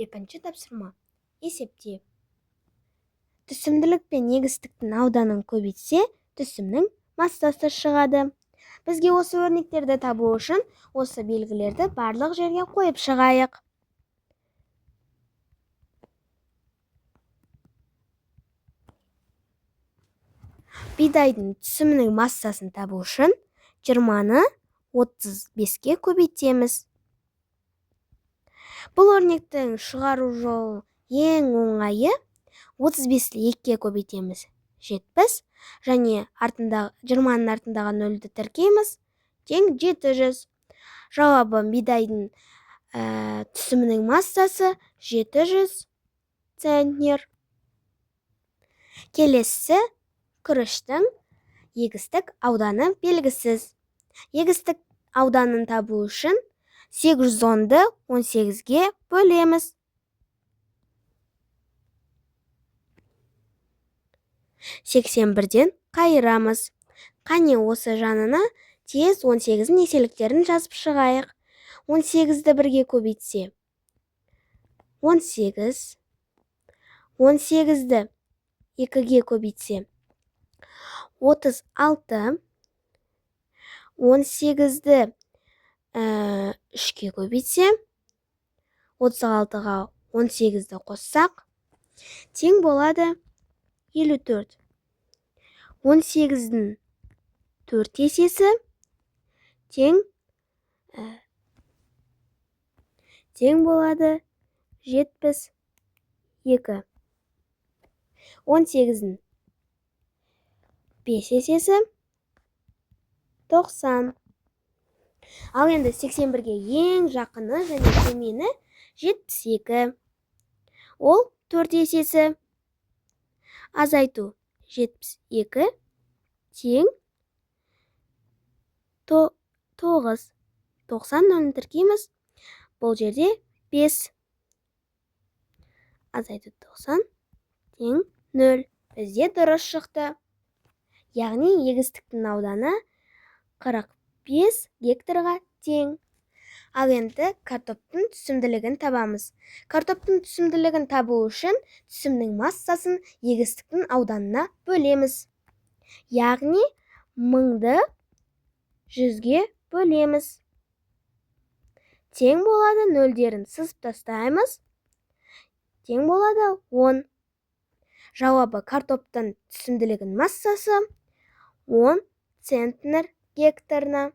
Екінші тапсырма. Есепте. Түсімділік пен егістіктің ауданын көбейтсе, түсімнің массасы шығады. Бізге осы өрнектерді табу үшін осы белгілерді барлық жерге қойып шығайық. Бидайдың түсімнің массасын табу үшін 20-ны 35-ке көбейтеміз. Бұл өрнектің шығару жолы ең оңайы. 35-ті 2-ке көбейтеміз. 70 және 20-ның артындағы 0-ді тіркейміз. Тең 700. Жауабы бидайдың түсімнің массасы 700 центнер. Келесі күріштің егістік ауданы белгісіз. Егістік ауданын табу үшін 810-ды 18-ге бөлеміз. 81-ден қайырамыз. Қане осы жанына тез 18-дің еселіктерін жазып шығайық. 18-ді 1-ге көбейтсе 18, 18-ді 2-ге көбейтсе 36, 18-ді 3-ке көбейтсе 36-ға 18-ді қоссақ тең болады 54. 18-дің 4 есесі тең болады 72. 18-дің 5 есесі 90. Ал енді 81-ге ең жақыны және төмені 72. Ол 4 есесі. Азайту 72 тең 9. 90-ны тіркейміз. Бұл жерде 5. Азайту 90 тең 0. Бізде дұрыс шықты. Яғни егістіктің ауданы 45 гектарға тең. Ал енді картоптың түсімділігін табамыз. Картоптың түсімділігін табу үшін түсімнің массасын егістіктің ауданына бөлеміз. Яғни 1000-ды 100-ге бөлеміз. Тең болады 0-дерін сызып тастаймыз. Тең болады 10. Жауабы картоптың түсімділігін массасы 10 центнер гектарына.